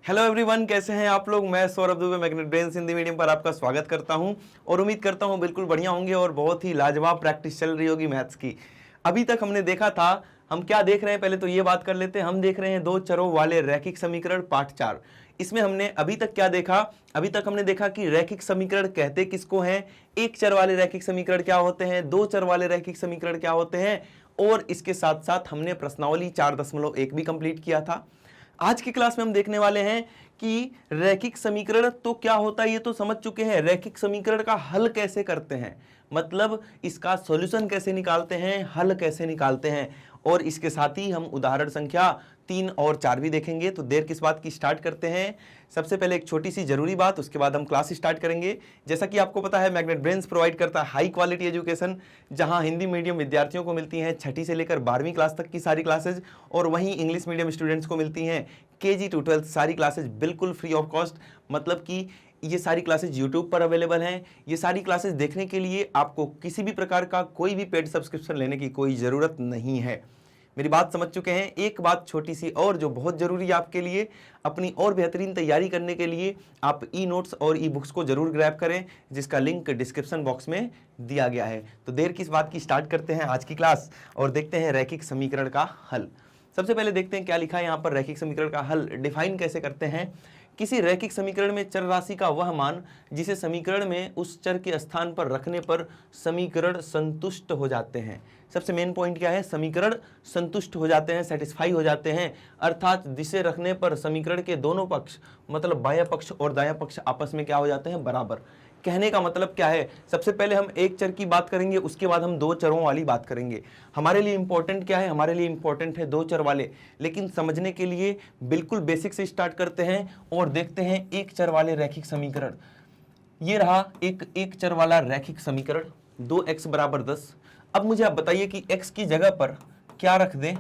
Hello everyone, कैसे हैं आप लोग। मैं Saurabh Dubey magnet brains Hindi medium पर आपका स्वागत करता हूं और उम्मीद करता हूं बिल्कुल बढ़िया होंगे और बहुत ही लाजवाब प्रैक्टिस चल रही होगी मैथ्स की। अभी तक हमने देखा था, हम क्या देख रहे हैं पहले तो ये बात कर लेते हैं। हम देख रहे हैं दो चरों वाले रैखिक समीकरण पार्ट 4। इसमें हमने अभी तक क्या देखा, अभी तक हमने देखा कि रैखिक समीकरण कहते किसको हैं, एक चर वाले रैखिक समीकरण क्या होते हैं, दो चर वाले रैखिक समीकरण क्या होते हैं, और इसके साथ साथ हमने प्रश्नावली 4.1 भी कंप्लीट किया था। आज की क्लास में हम देखने वाले हैं कि रैखिक समीकरण तो क्या होता है ये तो समझ चुके हैं, रैखिक समीकरण का हल कैसे करते हैं, मतलब इसका सॉल्यूशन कैसे निकालते हैं, हल कैसे निकालते हैं, और इसके साथ ही हम उदाहरण संख्या 3 और 4 भी देखेंगे। तो देर किस बात की, स्टार्ट करते हैं। सबसे पहले एक छोटी सी जरूरी बात, उसके बाद हम क्लास स्टार्ट करेंगे। जैसा कि आपको पता है, मैग्नेट ब्रेन्स प्रोवाइड करता है हाई क्वालिटी एजुकेशन, जहां हिंदी मीडियम विद्यार्थियों को मिलती हैं 6ठी से लेकर 12वीं क्लास तक की सारी क्लासेज, और वहीं इंग्लिश मीडियम स्टूडेंट्स को मिलती हैं KG to 12 सारी क्लासेज बिल्कुल फ्री ऑफ कॉस्ट। मतलब कि ये सारी क्लासेज यूट्यूब पर अवेलेबल हैं। ये सारी क्लासेज देखने के लिए आपको किसी भी प्रकार का कोई भी पेड सब्सक्रिप्शन लेने की कोई ज़रूरत नहीं है। मेरी बात समझ चुके हैं। एक बात छोटी सी और जो बहुत ज़रूरी है आपके लिए, अपनी और बेहतरीन तैयारी करने के लिए आप ई नोट्स और ई बुक्स को जरूर ग्रैब करें, जिसका लिंक डिस्क्रिप्शन बॉक्स में दिया गया है। तो देर किस बात की, स्टार्ट करते हैं आज की क्लास और देखते हैं रैखिक समीकरण का हल। सबसे पहले देखते हैं क्या लिखा है यहाँ पर। रैखिक समीकरण का हल डिफाइन कैसे करते हैं। किसी रैखिक समीकरण में चर राशि का वह मान जिसे समीकरण में उस चर के स्थान पर रखने पर समीकरण संतुष्ट हो जाते हैं। सबसे मेन पॉइंट क्या है, समीकरण संतुष्ट हो जाते हैं, सेटिस्फाई हो जाते हैं, अर्थात जिसे रखने पर समीकरण के दोनों पक्ष मतलब बायां पक्ष और दायां पक्ष आपस में क्या हो जाते हैं, बराबर। कहने का मतलब क्या है, सबसे पहले हम एक चर की बात करेंगे, उसके बाद हम दो चरों वाली बात करेंगे। हमारे लिए इंपॉर्टेंट क्या है, हमारे लिए इंपॉर्टेंट है दो चर वाले, लेकिन समझने के लिए बिल्कुल बेसिक से स्टार्ट करते हैं और देखते हैं एक चर वाले रैखिक समीकरण। ये रहा एक चर वाला रैखिक समीकरण, 2x बराबर 10। अब मुझे आप बताइए कि x की जगह पर क्या रख दें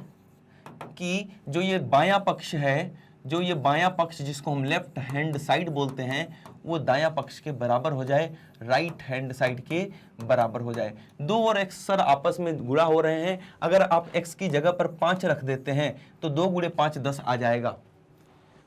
कि जो ये बायां पक्ष है, जो ये बायां पक्ष जिसको हम लेफ्ट हैंड साइड बोलते हैं, वो दायां पक्ष के बराबर हो जाए, राइट हैंड साइड के बराबर हो जाए। 2 और x सर आपस में गुणा हो रहे हैं। अगर आप x की जगह पर 5 रख देते हैं तो 2 गुणे 5 10 आ जाएगा।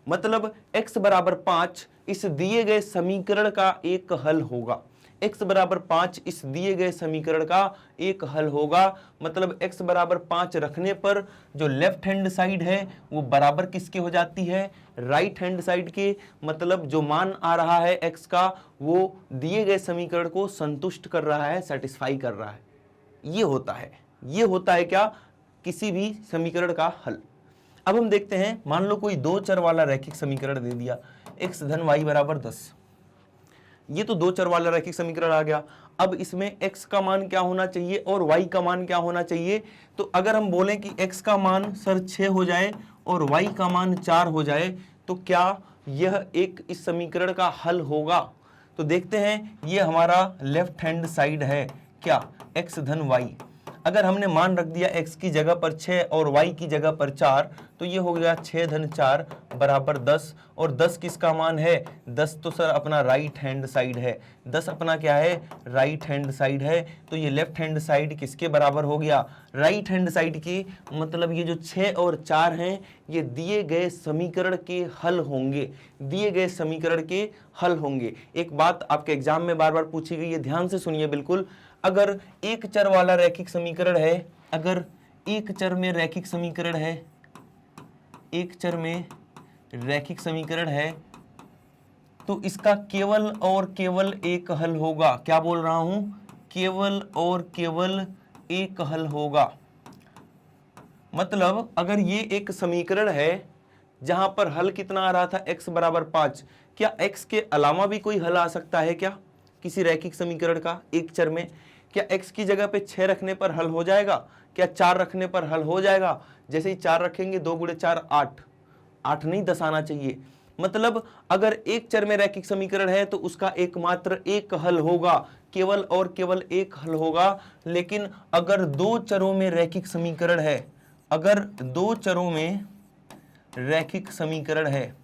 मतलब x बराबर 5 इस दिए गए समीकरण का एक हल होगा। x बराबर 5 इस दिए गए समीकरण का एक हल होगा। मतलब x बराबर 5 रखने पर जो लेफ्ट हैंड साइड है वो बराबर किसके हो जाती है, राइट हैंड साइड के। मतलब जो मान आ रहा है x का वो दिए गए समीकरण को संतुष्ट कर रहा है, सेटिस्फाई कर रहा है। ये होता है क्या, किसी भी समीकरण का हल। अब हम देखते हैं, मान लो कोई दो चर वाला रैखिक समीकरण दे दिया, x धन y बराबर 10। ये तो दो चर वाला रैखिक समीकरण आ गया। अब इसमें x का मान क्या होना चाहिए और y का मान क्या होना चाहिए। तो अगर हम बोलें कि x का मान सर 6 हो जाए और y का मान 4 हो जाए, तो क्या यह एक इस समीकरण का हल होगा। तो देखते हैं, ये हमारा लेफ्ट हैंड साइड है, क्या x धन y। अगर हमने मान रख दिया x की जगह पर 6 और y की जगह पर 4, तो ये हो गया 6 धन 4 बराबर 10। और 10 किसका मान है, 10 तो सर अपना राइट हैंड साइड है, 10 अपना क्या है, राइट हैंड साइड है। तो ये लेफ्ट हैंड साइड किसके बराबर हो गया, राइट हैंड साइड की। मतलब ये जो 6 और 4 हैं ये दिए गए समीकरण के हल होंगे, दिए गए समीकरण के हल होंगे। एक बात आपके एग्जाम में बार बार पूछी गई है, ध्यान से सुनिए बिल्कुल। अगर एक चर वाला रैखिक समीकरण है, अगर एक चर में रैखिक समीकरण है, एक चर में रैखिक समीकरण है, तो इसका केवल और केवल एक हल होगा। क्या बोल रहा हूं, केवल और केवल एक हल होगा। मतलब अगर ये एक समीकरण है जहां पर हल कितना आ रहा था, x बराबर 5, क्या x के अलावा भी कोई हल आ सकता है क्या किसी रैखिक समीकरण का एक चर में। क्या x की जगह पे 6 रखने पर हल हो जाएगा, क्या 4 रखने पर हल हो जाएगा। जैसे ही 4 रखेंगे 2 गुणे 4 8, 8 नहीं 10 आना चाहिए। मतलब अगर एक चर में रैखिक समीकरण है तो उसका एकमात्र एक हल होगा, केवल और केवल एक हल होगा। लेकिन अगर दो चरों में रैखिक समीकरण है, अगर दो चरों में रैखिक समीकरण है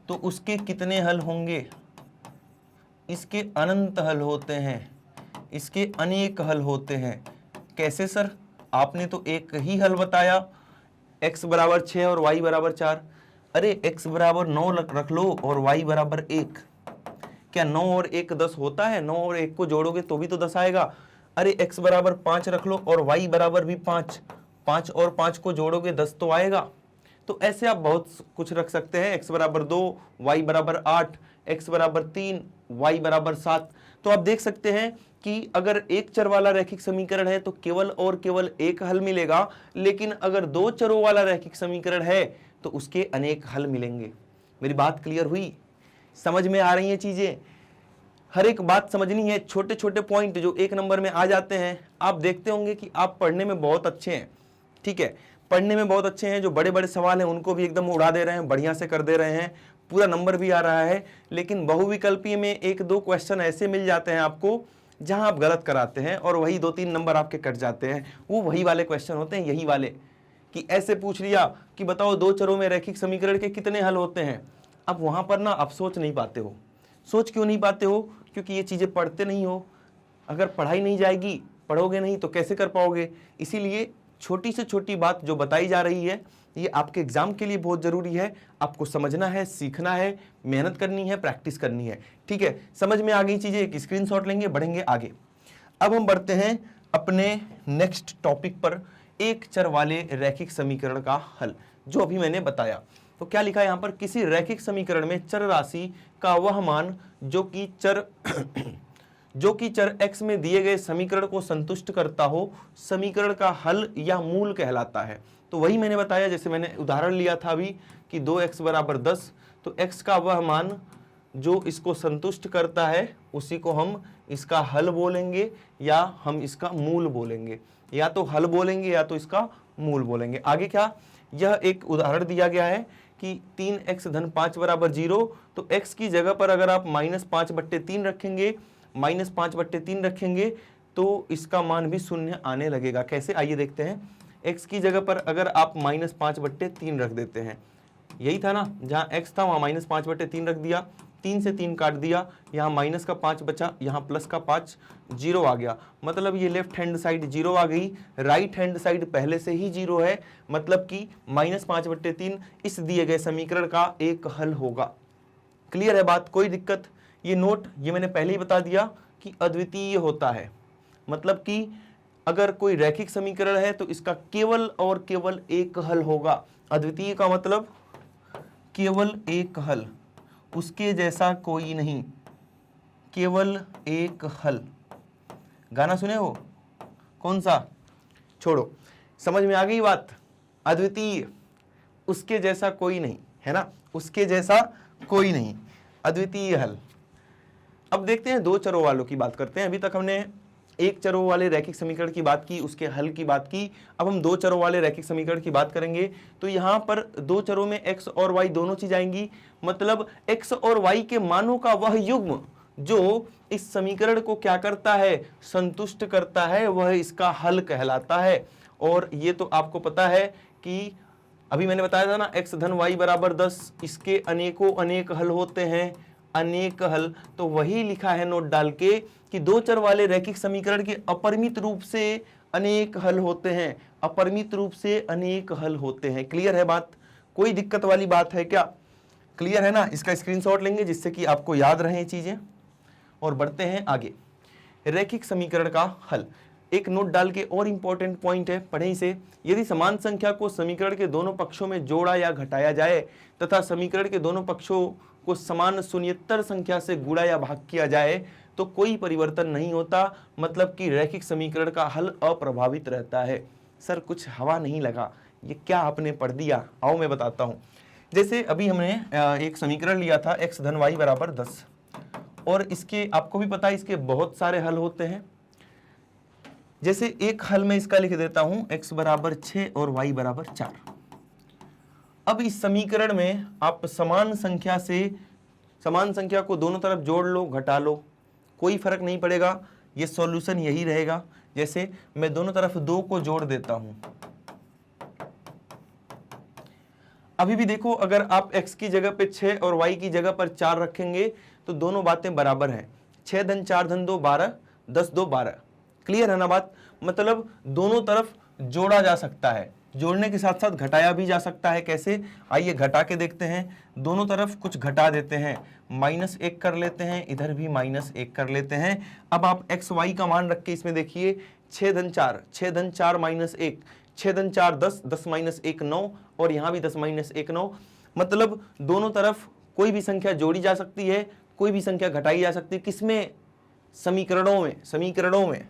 तो उसके कितने हल होंगे, इसके अनंत हल होते हैं, इसके अनेक हल होते हैं। कैसे सर, आपने तो एक ही हल बताया, x बराबर 6 और y बराबर 4। अरे x बराबर 9 रख लो और y बराबर 1। क्या 9 और 1 10 होता है? 9 और 1 को जोड़ोगे तो भी तो 10 आएगा। अरे x बराबर 5 रख लो और y बराबर भी 5। 5 और 5 को जोड़ोगे 10 तो आएगा। तो ऐसे आप बहुत कुछ रख सकते हैं। x बराबर 2, y बराबर 8, x बराबर 3, y बराबर 7। तो आप देख सकते हैं कि अगर एक चर वाला रैखिक समीकरण है तो केवल और केवल एक हल मिलेगा, लेकिन अगर दो चरों वाला रैखिक समीकरण है तो उसके अनेक हल मिलेंगे। मेरी बात क्लियर हुई? समझ में आ रही हैं चीजें? हर एक बात समझनी है। छोटे छोटे पॉइंट जो एक नंबर में आ जाते हैं, आप देखते होंगे कि आप पढ़ने में बहुत अच्छे हैं, ठीक है, पढ़ने में बहुत अच्छे हैं। जो बड़े बड़े सवाल हैं उनको भी एकदम उड़ा दे रहे हैं, बढ़िया से कर दे रहे हैं, पूरा नंबर भी आ रहा है। लेकिन बहुविकल्पीय में एक दो क्वेश्चन ऐसे मिल जाते हैं आपको जहां आप गलत कराते हैं और वही 2-3 नंबर आपके कट जाते हैं। वो वही वाले क्वेश्चन होते हैं, यही वाले, कि ऐसे पूछ लिया कि बताओ दो चरों में रैखिक समीकरण के कितने हल होते हैं। अब वहां पर ना आप सोच नहीं पाते हो। सोच क्यों नहीं पाते हो? क्योंकि ये चीजें पढ़ते नहीं हो। अगर पढ़ाई नहीं जाएगी, पढ़ोगे नहीं तो कैसे कर पाओगे? इसीलिए छोटी से छोटी बात जो बताई जा रही है ये आपके एग्जाम के लिए बहुत जरूरी है। आपको समझना है, सीखना है, मेहनत करनी है, प्रैक्टिस करनी है, ठीक है। समझ में आ गई चीजें? एक स्क्रीनशॉट लेंगे, बढ़ेंगे आगे। अब हम बढ़ते हैं अपने नेक्स्ट टॉपिक पर, एक चर वाले रैखिक समीकरण का हल, जो अभी मैंने बताया। तो क्या लिखा है यहां पर? किसी रैखिक समीकरण में चर राशि का वह मान जो कि चर x में दिए गए समीकरण को संतुष्ट करता हो, समीकरण का हल या मूल कहलाता है। तो वही मैंने बताया, जैसे मैंने उदाहरण लिया था अभी कि 2x बराबर 10, तो x का वह मान जो इसको संतुष्ट करता है उसी को हम इसका हल बोलेंगे या हम इसका मूल बोलेंगे। या तो हल बोलेंगे या तो इसका मूल बोलेंगे। आगे क्या? यह एक उदाहरण दिया गया है कि 3x धन 5 बराबर 0, तो x की जगह पर अगर आप -5/3 रखेंगे, -5/3 रखेंगे तो इसका मान भी शून्य आने लगेगा। कैसे? आइए देखते हैं। x की जगह पर अगर आप -5/3 रख देते हैं, यही था ना, जहां x था वहां -5/3 रख दिया, 3 से 3 काट दिया, यहाँ माइनस का 5 बचा, यहाँ प्लस का 5, 0 आ गया। मतलब ये लेफ्ट हैंड साइड 0 आ गई, राइट हैंड साइड पहले से ही 0 है, मतलब कि -5/3 इस दिए गए समीकरण का एक हल होगा। क्लियर है बात? कोई दिक्कत? ये नोट, ये मैंने पहले ही बता दिया कि अद्वितीय होता है। मतलब कि अगर कोई रैखिक समीकरण है तो इसका केवल और केवल एक हल होगा। अद्वितीय का मतलब केवल एक हल, उसके जैसा कोई नहीं, केवल एक हल। गाना सुने हो? कौन सा? छोड़ो, समझ में आ गई बात? अद्वितीय, उसके जैसा कोई नहीं, है ना, उसके जैसा कोई नहीं, अद्वितीय हल। अब देखते हैं दो चरों वालों की बात करते हैं। अभी तक हमने एक चरों वाले रैखिक समीकरण की बात की, उसके हल की बात की। अब हम दो चरों वाले रैखिक समीकरण की बात करेंगे। तो यहां पर दो चरों में x और y दोनों चीज आएंगी, मतलब x और y के मानों का वह युग्म जो इस समीकरण को क्या करता है? संतुष्ट करता है, वह इसका हल कहलाता है। और ये तो आपको पता है कि अभी मैंने बताया था ना, x धन y बराबर 10, इसके अनेकों अनेक हल होते हैं, अनेक हल। तो वही लिखा है नोट डाल के कि दो चर वाले रैखिक समीकरण के अपरिमित रूप से अनेक हल होते हैं, अपरिमित रूप से अनेक हल होते हैं। क्लियर है बात? कोई दिक्कत वाली बात है क्या? क्लियर है ना? इसका स्क्रीनशॉट लेंगे जिससे कि आपको याद रहे चीजें, और बढ़ते हैं आगे। रैखिक समीकरण का हल, एक नोट डाल के और इंपॉर्टेंट पॉइंट है, पढ़े इसे। यदि समान संख्या को समीकरण के दोनों पक्षों में जोड़ा या घटाया जाए तथा समीकरण के दोनों पक्षों को समान शून्येतर संख्या से गुणा या भाग किया जाए तो कोई परिवर्तन नहीं होता, मतलब कि रैखिक समीकरण का हल अप्रभावित रहता है। सर कुछ हवा नहीं लगा, ये क्या आपने पढ़ दिया? आओ मैं बताता हूं। जैसे अभी हमने एक समीकरण लिया था x धन y बराबर 10, और इसके आपको भी पता है इसके बहुत सारे हल होते हैं। जैसे एक हल में इसका लिख देता हूं, x बराबर 6 और y बराबर 4। अब इस समीकरण में आप समान संख्या को दोनों तरफ जोड़ लो, घटा लो, कोई फर्क नहीं पड़ेगा, ये सॉल्यूशन यही रहेगा। जैसे मैं दोनों तरफ 2 को जोड़ देता हूं, अभी भी देखो, अगर आप x की जगह पे 6 और y की जगह पर 4 रखेंगे तो दोनों बातें बराबर हैं। 6 धन 4 धन 2 12, 10 2 12। क्लियर है ना बात? मतलब दोनों तरफ जोड़ा जा सकता है, जोड़ने के साथ साथ घटाया भी जा सकता है। कैसे, आइए घटा के देखते हैं। दोनों तरफ कुछ घटा देते हैं, -1 कर लेते हैं, इधर भी -1 कर लेते हैं। अब आप एक्स वाई का मान रख के इसमें देखिए, 6 धन 4, 6 धन 4 -1, 6 धन 4 10, 10 -1 9, और यहाँ भी 10 -1 9। मतलब दोनों तरफ कोई भी संख्या जोड़ी जा सकती है, कोई भी संख्या घटाई जा सकती है। किसमें, समीकरणों में।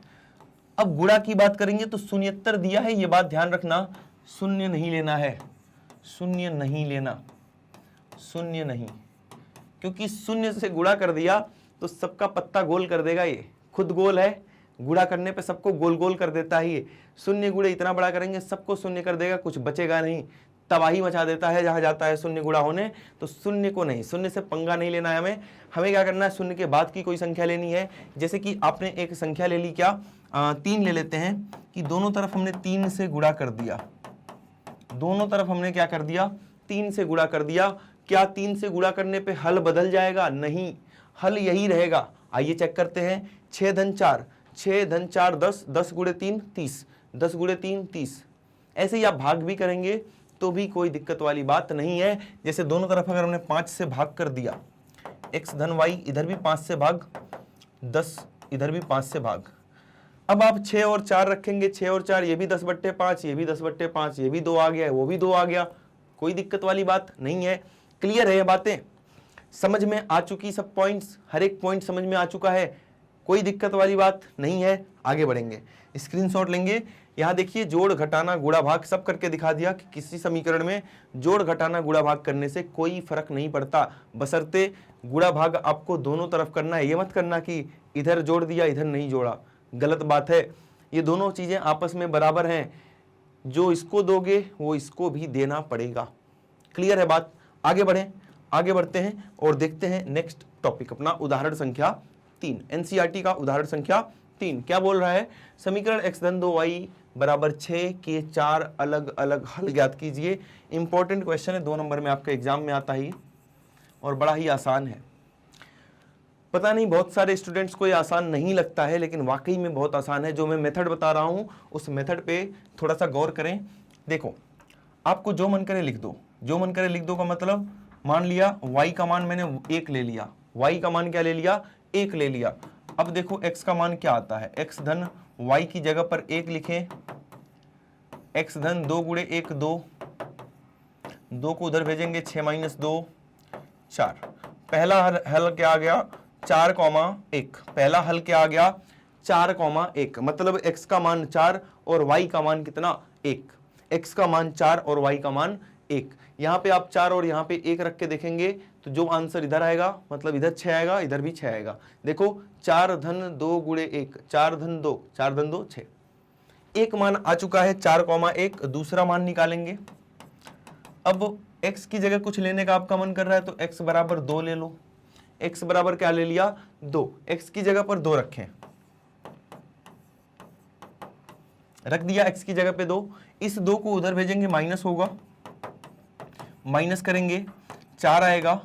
अब गुणा की बात करेंगे तो शून्यत्तर दिया है, ये बात ध्यान रखना, शून्य नहीं लेना है, शून्य नहीं लेना, शून्य नहीं, क्योंकि शून्य से गुणा कर दिया तो सबका पत्ता गोल कर देगा। ये खुद गोल है, गुणा करने पे सबको गोल गोल कर देता है। ये शून्य गुणे इतना बड़ा करेंगे सबको शून्य कर देगा, कुछ बचेगा नहीं, तबाही मचा देता है जहां जाता है शून्य गुणा होने। तो शून्य को नहीं, शून्य से पंगा नहीं लेना है हमें क्या करना है, शून्य के बाद की कोई संख्या लेनी है। जैसे कि आपने एक संख्या ले ली, क्या 3 ले लेते हैं, कि दोनों तरफ हमने 3 से गुणा कर दिया, दोनों तरफ हमने क्या कर दिया, 3 से गुणा कर दिया। क्या 3 से गुणा करने पे हल बदल जाएगा? नहीं, हल यही रहेगा। आइए चेक करते हैं, 6 धन 4, 6 धन 4 10, 10 गुणे 3 30, 10 गुणे 3 30। ऐसे ही आप भाग भी करेंगे तो भी कोई दिक्कत वाली बात नहीं है। जैसे दोनों तरफ अगर हमने 5 से भाग कर दिया, x धन y, इधर भी 5 से भाग, 10 इधर भी 5 से भाग। अब आप 6 और 4 रखेंगे, 6 और 4 ये भी 10/5, ये भी 10/5, ये भी 2 आ गया, वो भी 2 आ गया, कोई दिक्कत वाली बात नहीं है। क्लियर है ये बातें, समझ में आ चुकी सब पॉइंट्स, हर एक पॉइंट समझ में आ चुका है, कोई दिक्कत वाली बात नहीं है। आगे बढ़ेंगे, स्क्रीनशॉट लेंगे। यहाँ देखिए, जोड़ घटाना गुणा भाग सब करके दिखा दिया कि किसी समीकरण में जोड़ घटाना गुणा भाग करने से कोई फर्क नहीं पड़ता, बशर्ते गुणा भाग आपको दोनों तरफ करना है। ये मत करना कि इधर जोड़ दिया इधर नहीं जोड़ा, गलत बात है। ये दोनों चीजें आपस में बराबर हैं, जो इसको दोगे वो इसको भी देना पड़ेगा। क्लियर है बात? आगे बढ़ें, आगे बढ़ते हैं और देखते हैं नेक्स्ट टॉपिक अपना, उदाहरण संख्या 3, एनसीईआरटी का उदाहरण संख्या 3। क्या बोल रहा है, समीकरण x धन 2y बराबर 6 के 4 अलग अलग हल ज्ञात कीजिए। इंपॉर्टेंट क्वेश्चन है, 2 नंबर में आपके एग्जाम में आता ही, और बड़ा ही आसान है। पता नहीं बहुत सारे स्टूडेंट्स को ये आसान नहीं लगता है, लेकिन वाकई में बहुत आसान है। जो मैं मेथड बता रहा हूँ उस मेथड पे थोड़ा सा गौर करें। देखो, आपको जो मन करे लिख दो, जो मन करे लिख दो का मतलब, मान लिया y का मान मैंने 1 ले लिया, y का मान क्या ले लिया, 1 ले लिया। अब देखो x का मान क्या आता है, x धन y की जगह पर 1 लिखें, x धन 2 गुणे 1 2, 2 को उधर भेजेंगे, 6 - 2 4। पहला हल क्या आ गया, 4,1। पहला हल क्या आ गया, 4,1। मतलब x का मान 4 और y का मान कितना, 1। x का मान 4 और y का मान 1। यहाँ पे आप 4 और यहाँ पे 1 रख के देखेंगे तो जो आंसर इधर आएगा, मतलब इधर 6 आएगा, इधर भी 6 आएगा। देखो, 4 धन 2 गुणे 1, 4 धन 2, 4 धन 2 6। एक मान आ चुका है 4,1, दूसरा मान निकालेंगे। अब x की जगह कुछ लेने का आपका मन कर रहा है तो x बराबर 2 ले लो। x बराबर क्या ले लिया, 2। x की जगह पर 2 रखें, रख दिया x की जगह पे 2। इस 2 को उधर भेजेंगे, माइनस होगा, माइनस करेंगे 4 आएगा,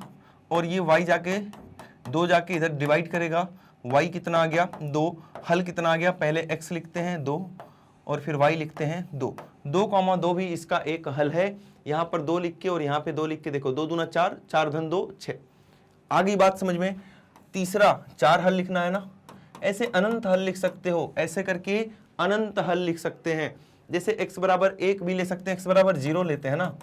और ये y जाके 2 जाके इधर डिवाइड करेगा, y कितना आ गया 2, हल कितना आ गया, पहले x लिखते हैं 2 और फिर y लिखते हैं 2। 2,2 भी इसका एक हल है। यहाँ पर 2 लिख के और यहाँ पे 2 लिख के देखो, 2 दूना 4, 4 धन 2 6। आगे बात समझ में। तीसरा 4 हल लिखना है ना, ऐसे अनंत हल लिख सकते हो, ऐसे करके अनंत हल लिख सकते हैं। जैसे x बराबर 1 भी ले सकते हैं, x बराबर 0 लेते हैं ना,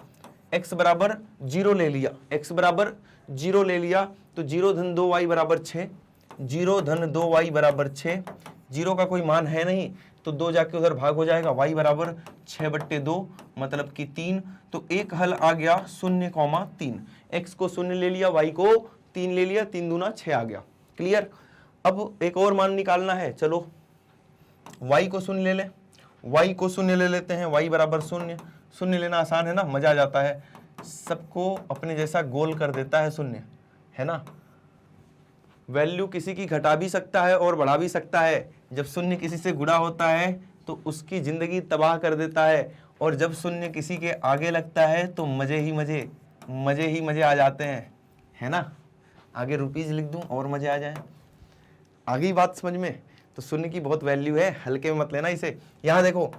x बराबर 0 ले लिया, x बराबर 0 ले लिया तो 0 धन 2y बराबर 6, 0 धन 2y बराबर 6। 0 का कोई मान है नहीं तो 2 जाके उधर भाग हो जाएगा, y बराबर 6/2 मतलब कि 3। तो एक हल आ गया 0,3। x को 0 ले लिया, y को 3 ले लिया, 3 दूना 6 आ गया। क्लियर? अब एक और मान निकालना है, चलो y को 0 ले लें, y को 0 ले लेते हैं, y बराबर 0। 0 लेना आसान है ना, मजा आ जाता है, सबको अपने जैसा गोल कर देता है 0, है ना। वैल्यू किसी की घटा भी सकता है और बढ़ा भी सकता है। जब 0 किसी से गुणा होता है तो उसकी जिंदगी तबाह कर देता है, और जब 0 किसी के आगे लगता है तो मजे ही मजे आ जाते हैं, है ना। आगे रुपीज लिख दूं और मजे आ जाए। आगे बात समझ में। तो 0 की बहुत वैल्यू है, हल्के में मत लेना इसे। यहाँ देखो,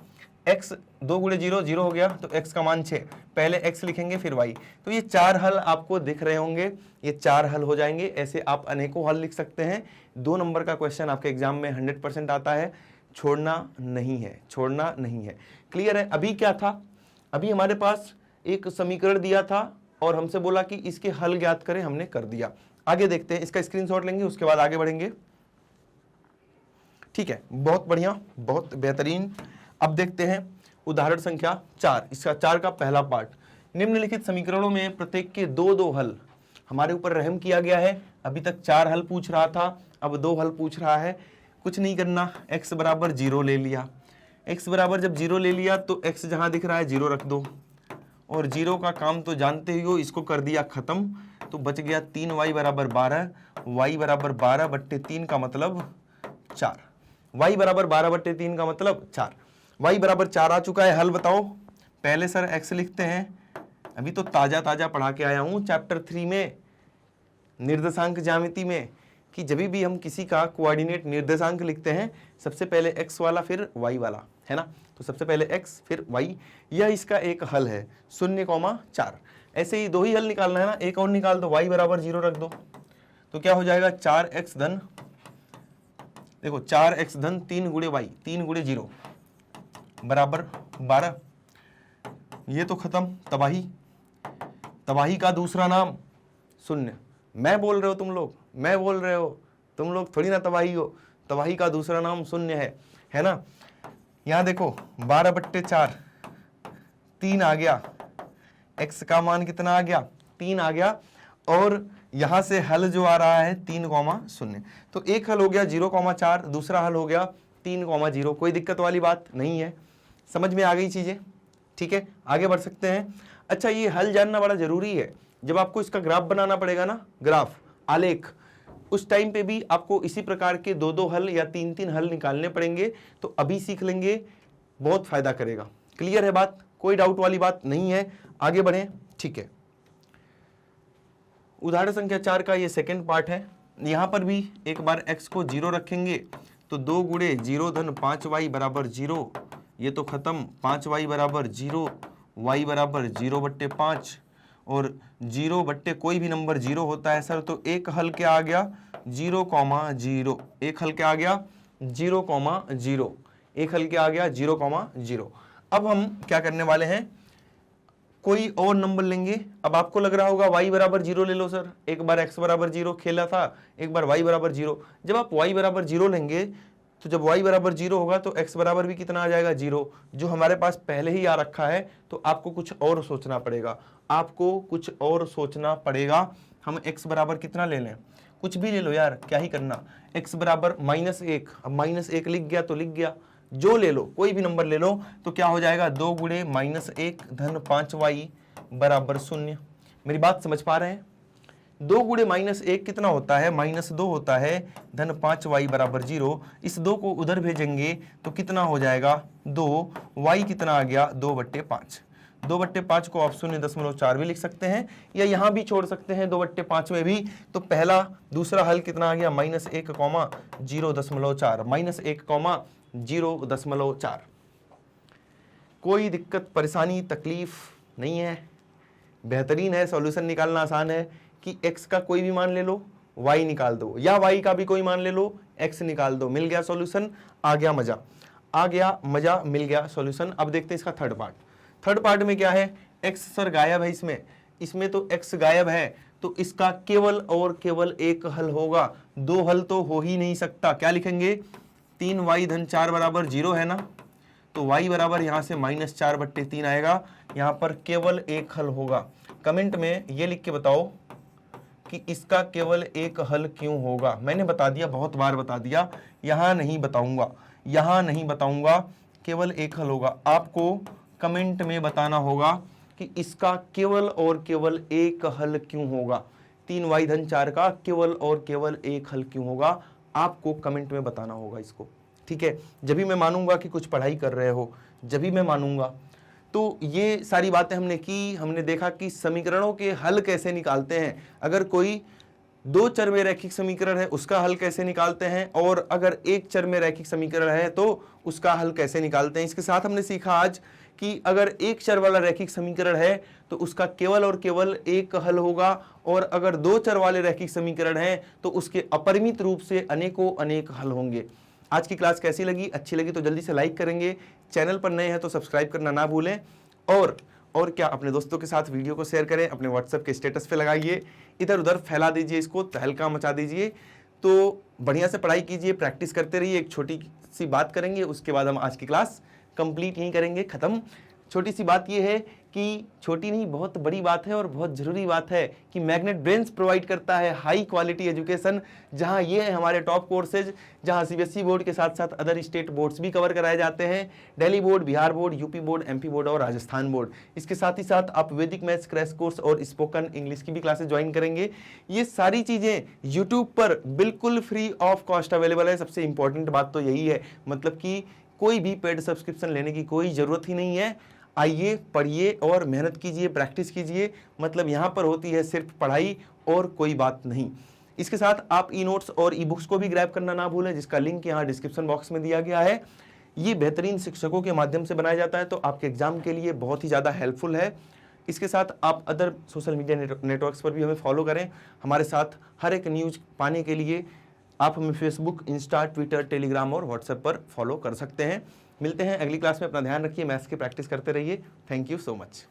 x 2 गुणे 0 0 हो गया, तो x का मान 6, पहले x लिखेंगे फिर y। तो ये 4 हल आपको दिख रहे होंगे, ये 4 हल हो जाएंगे। ऐसे आप अनेकों हल लिख सकते हैं। 2 नंबर का क्वेश्चन आपके एग्जाम में 100% आता है, छोड़ना नहीं है, छोड़ना नहीं है। क्लियर है? अभी क्या था, अभी हमारे पास एक समीकरण दिया था और हमसे बोला कि इसके हल ज्ञात करें, हमने कर दिया। आगे देखते हैं, इसका स्क्रीनशॉट लेंगे, उसके बाद आगे बढ़ेंगे। ठीक है, बहुत बढ़िया, बहुत बेहतरीन। अब देखते हैं उदाहरण संख्या 4, इसका 4 का पहला पार्ट। निम्नलिखित समीकरणों में प्रत्येक के 2-2 हल। हमारे ऊपर रहम किया गया है, अभी तक 4 हल पूछ रहा था, अब 2 हल पूछ रहा है। कुछ नहीं करना, x बराबर 0 ले लिया। x बराबर जब 0 ले लिया तो x जहां दिख रहा है 0 रख दो, और 0 का काम तो जानते ही हो, इसको कर दिया खत्म। तो बच गया 3y बराबर 12, y बराबर 12/3 का मतलब 4, y बराबर 12/3 का मतलब 4, y बराबर 4 आ चुका है। हल बताओ। पहले सर x लिखते हैं, अभी तो ताजा ताजा पढ़ा के आया हूं चैप्टर 3 में निर्देशांक ज्यामिति में, कि जब भी हम किसी का कोऑर्डिनेट निर्देशांक लिखते हैं, सबसे पहले x वाला फिर y वाला, है ना। तो सबसे पहले x फिर y, यह इसका एक हल है 0,4। ऐसे ही 2 ही हल निकालना है ना, एक और निकाल दो, y बराबर 0 रख दो, तो क्या हो जाएगा 4x धन, देखो 4x धन 3 गुणे y, 3 गुणे 0 बराबर 12। ये तो खत्म, तबाही। तबाही का दूसरा नाम शून्य। मैं बोल रहे हो तुम लोग, मैं बोल रहे हो तुम लोग, थोड़ी ना तबाही हो। तबाही का दूसरा नाम शून्य है ना। यहां देखो 12/4, 3 आ गया, x का मान कितना आ गया, 3 आ गया, और यहां से हल जो आ रहा है 3,0। तो एक हल हो गया 0,4, दूसरा हल हो गया 3,0। कोई दिक्कत वाली बात नहीं है, समझ में आ गई चीजें। ठीक है, आगे बढ़ सकते हैं। अच्छा, ये हल जानना बड़ा जरूरी है। जब आपको इसका ग्राफ बनाना पड़ेगा ना, ग्राफ, आलेख, उस टाइम पे भी आपको इसी प्रकार के 2-2 हल या 3-3 हल निकालने पड़ेंगे। तो अभी सीख लेंगे, बहुत फायदा करेगा। क्लियर है बात? कोई डाउट वाली बात नहीं है। आगे बढ़ें। ठीक है, उदाहरण संख्या 4 का ये सेकंड पार्ट है। यहां पर भी एक बार x को 0 रखेंगे, तो 2 गुणे 0 धन 5y बराबर 0, ये तो खत्म। 5y बराबर 0, y बराबर 0/5, और 0 कोई भी नंबर 0 होता है सर। तो एक हल क्या आ गया 0,0, एक हल क्या आ गया 0,0, एक हल क्या आ गया 0,0। अब हम क्या करने वाले हैं, कोई और नंबर लेंगे। अब आपको लग रहा होगा y बराबर 0 ले लो सर, एक बार x बराबर 0 खेला था, एक बार y बराबर 0। जब आप y बराबर 0 लेंगे, तो जब y बराबर 0 होगा तो x बराबर भी कितना आ जाएगा 0, जो हमारे पास पहले ही आ रखा है। तो आपको कुछ और सोचना पड़ेगा, आपको कुछ और सोचना पड़ेगा। हम x बराबर कितना ले लें, कुछ भी ले लो यार, क्या ही करना। x बराबर -1, अब -1 लिख गया तो लिख गया, जो ले लो, कोई भी नंबर ले लो। तो क्या हो जाएगा 2 गुणे -1 धन 5y बराबर 0। मेरी बात समझ पा रहे हैं? 2 गुणे -1 कितना होता है, -2 होता है, धन 5y बराबर 0। इस 2 को उधर भेजेंगे तो कितना हो जाएगा 2, y कितना आ गया 2/5। 2/5 को आप 0.4 भी लिख सकते हैं, या यहां भी छोड़ सकते हैं 2/5 में भी। तो पहला दूसरा हल कितना आ गया -1,0.4, -1,0.4। कोई दिक्कत परेशानी तकलीफ नहीं है, बेहतरीन है। सॉल्यूशन निकालना आसान है कि x का कोई भी मान ले लो, y निकाल दो, या y का भी कोई मान ले लो, x निकाल दो, मिल गया सॉल्यूशन। आ गया मजा, आ गया मजा, मिल गया सॉल्यूशन। अब देखते हैं इसका थर्ड पार्ट। थर्ड पार्ट में क्या है, x सर गायब है इसमें तो x गायब है, तो इसका केवल और केवल एक हल होगा, 2 हल तो हो ही नहीं सकता। क्या लिखेंगे, 3y धन 4 बराबर 0 है ना, तो y बराबर यहां से -4/3 आएगा। यहां पर केवल एक हल होगा। कमेंट में ये लिख के बताओ कि इसका केवल एक हल क्यों होगा। मैंने बता दिया, बहुत बार बता दिया, यहां नहीं बताऊंगा, यहां नहीं बताऊंगा, केवल एक हल होगा। आपको कमेंट में बताना होगा कि इसका केवल और केवल एक हल क्यों होगा, 3y धन 4 का केवल और केवल एक हल क्यों होगा, आपको कमेंट में बताना होगा इसको। ठीक है, जब भी मैं मानूंगा कि कुछ पढ़ाई कर रहे हो, जब भी मैं मानूंगा। तो ये सारी बातें हमने की, हमने देखा कि समीकरणों के हल कैसे निकालते हैं। अगर कोई दो चर में रैखिक समीकरण है उसका हल कैसे निकालते हैं, और अगर एक चर में रैखिक समीकरण है तो उसका हल कैसे निकालते हैं। इसके साथ हमने सीखा आज कि अगर एक चर वाला रैखिक समीकरण है तो उसका केवल और केवल एक हल होगा, और अगर दो चर वाले रैखिक समीकरण है तो उसके अपरिमित रूप से अनेकों अनेक हल होंगे। आज की क्लास कैसी लगी? अच्छी लगी तो जल्दी से लाइक करेंगे, चैनल पर नए हैं तो सब्सक्राइब करना ना भूलें, और क्या अपने दोस्तों के साथ वीडियो को शेयर करें, अपने व्हाट्सएप के स्टेटस पे लगाइए, इधर उधर फैला दीजिए, इसको तहलका मचा दीजिए। तो बढ़िया से पढ़ाई कीजिए, प्रैक्टिस करते रहिए। एक छोटी सी बात करेंगे, उसके बाद हम आज की क्लास कंप्लीट नहीं करेंगे, खत्म। छोटी सी बात यह है कि छोटी नहीं, बहुत बड़ी बात है और बहुत ज़रूरी बात है कि मैग्नेट ब्रेन्स प्रोवाइड करता है हाई क्वालिटी एजुकेशन, जहां ये है हमारे टॉप कोर्सेज, जहां सीबीएसई बोर्ड के साथ साथ अदर स्टेट बोर्ड्स भी कवर कराए जाते हैं, Delhi board, Bihar board, UP board, MP board और राजस्थान बोर्ड। इसके साथ ही साथ आप वैदिक मैथ्स क्रैश कोर्स और स्पोकन इंग्लिश की भी क्लासेस ज्वाइन करेंगे। ये सारी चीज़ें यूट्यूब पर बिल्कुल फ्री ऑफ कॉस्ट अवेलेबल है। सबसे इंपॉर्टेंट बात तो यही है, मतलब कि कोई भी पेड सब्सक्रिप्शन लेने की कोई ज़रूरत ही नहीं है। आइए, पढ़िए और मेहनत कीजिए, प्रैक्टिस कीजिए, मतलब यहाँ पर होती है सिर्फ पढ़ाई और कोई बात नहीं। इसके साथ आप ई नोट्स और ई बुक्स को भी ग्रैब करना ना भूलें, जिसका लिंक यहाँ डिस्क्रिप्शन बॉक्स में दिया गया है। ये बेहतरीन शिक्षकों के माध्यम से बनाया जाता है, तो आपके एग्जाम के लिए बहुत ही ज़्यादा हेल्पफुल है। इसके साथ आप अदर सोशल मीडिया नेटवर्क्स पर भी हमें फॉलो करें। हमारे साथ हर एक न्यूज़ पाने के लिए आप हमें फेसबुक, इंस्टा, ट्विटर, टेलीग्राम और व्हाट्सएप पर फॉलो कर सकते हैं। मिलते हैं अगली क्लास में। अपना ध्यान रखिए, मैथ्स की प्रैक्टिस करते रहिए। Thank you so much.